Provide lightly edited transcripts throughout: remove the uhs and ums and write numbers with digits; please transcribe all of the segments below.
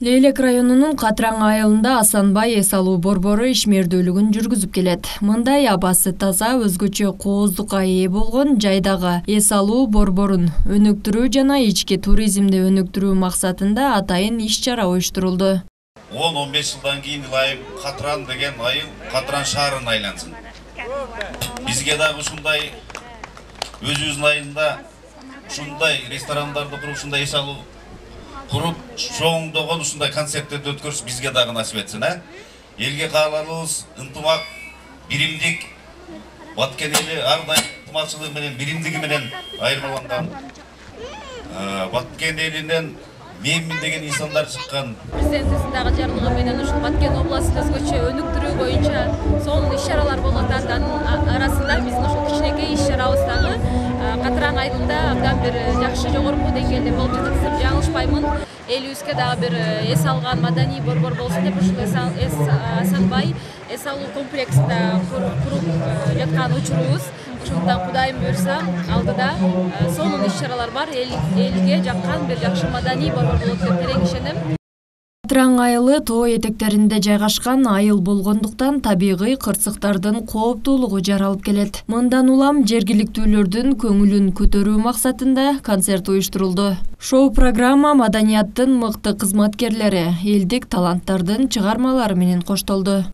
Лейлек районунун Катраң айылында Асанбай эс алуу борбору ишмердүүлүгүн жүргүзүп келет. Мындай абасы таза, өзгөчө кооздукка ээ болгон жайдагы эс алуу борборун өнүктүрүү жана ички туризмди өнүктүрүү максатында атайын иш-чара уюштурулду. 10-15 жылдан кийин ылайым Катран деген айыл Катран шаарына айлансын. Бизге дагы ушундай өзүбүздүн айылда ушундай ресторандарды куруп, ушундай эс алуу куруп, чоңдогон ушундай концерттерди өткөрүш бизге дагы насип этсин, Элге кааларыбыз ынтымак, биримдик, Баткен эли ар дайым ынтымакчылыгы менен, биримдиги менен айырмаланган. Баткен элинен менмин деген инсандар чыккан. Президенттин дагы жарлыгы менен ушул Баткен областын өзгөчө өнүктүрүү боюнча сонун иш-чаралар болуп атат. Анын арасында биздин ушул кичинекей иш-чарабыз дагы Катраң айылында абдан бир жакшы жогорку деңгээлде болуп жатат деп жаңылышпаймын. Элибизге дагы бир эс алган маданий борбор болсун деп ушул Асанбай эс алуу комплексинде куруп жаткан учурубуз. Ошондуктан Кудайым буйрса алдыда сонун иш-чаралар бар, элге жаккан бир жакшы маданий борбор болот деп терең ишенем. Катраң айылы тоо этектеринде жайгашкан айыл болгондуктан табигый кырсыктардын кооптуулугу жаралып келет. Мындан улам жергиликтүүлөрдүн көңүлүн көтөрүү максатында концерт уюштурулду. Шоу-программа маданияттын мыкты кызматкерлери, элдик таланттардын чыгармалары менен коштолду.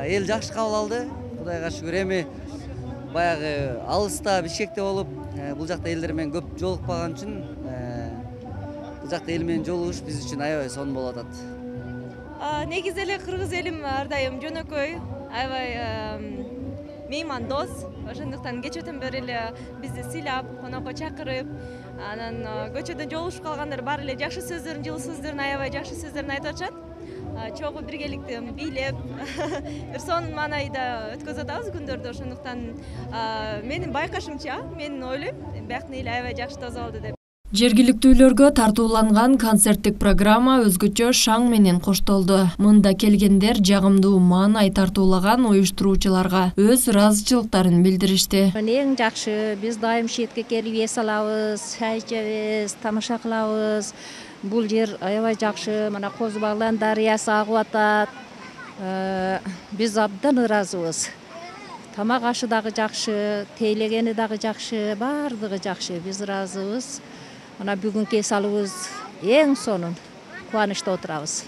Эл жакшы кабыл алды. Кудайга шүгүр, эми баягы алыста Бишкекте болуп, бул жакта элдер менен көп жолукпаган үчүн бул жакта эл менен жолугуш биз үчүн аябай сонун болуп атат. Негизи эле кыргыз элим ар дайым жөнөкөй, аябай меймандос. Ошондуктан кечээден бери эле бизди сыйлап, конокко чакырып, анан көчөдөн жолугушуп калгандар баары эле жакшы сөздөрүн, жылуу сөздөрүн, аябай жакшы сөздөрүн айтып атышат. Чогуу биргеликти бийлеп, бир сонун маанайда өткөзүп атабыз күндөрдү. Ошондуктан менин байкашымча, мен ойлойм, биякны эле аябай жакшы таза болду деп. Жергиликтүүлөргө тартууланган концерттик программа өзгөчө шаң менен коштолду. Мында келгендер жагымдуу маанай тартуулаган уюштуруучуларга өз ыраазычылыктарын билдиришти. Эң жакшы, биз дайым шетке келип эс алабыз, чай ичебиз, тамаша кылабыз. Бул жер аябай жакшы, мына Козу Баглан дарыясы агып атат. Биз абдан ыраазыбыз. Тамак ашы дагы жакшы, тейлегени дагы жакшы, баардыгы жакшы. Биз ыраазыбыз. Мына бүгүнкү эс алуубуз эң сонун. Кубанычта отурабыз.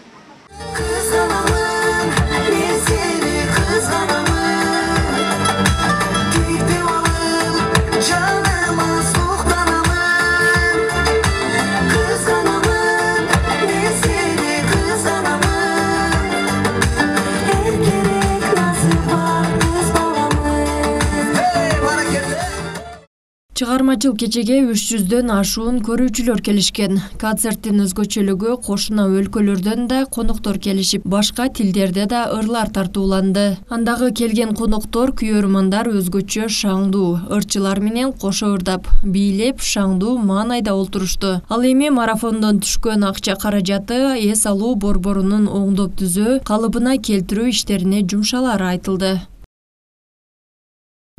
Чыгармачыл кечеге 300дөн ашуун көрүүчүлөр келишкен. Концерттин өзгөчөлүгү кошуна өлкөлөрдөн да коноктор келишип, башка тилдерде да ырлар тартууланды. Андагы келген коноктор күйөрмандар өзгөчө шаңдуу ырчылар менен кошо ырдап, бийлеп, шаңдуу маанайда олтурушту. Ал эми марафондон түшкөн акча каражаты эс алуу борборунун оңдоп түзөө, калыбына келтирүү иштерине жумшалары айтылды.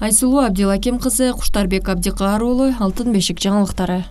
Айсулуу Абдилаким кызы, Куштарбек Абдикаар уулу, Алтын бешик жаңылыктары.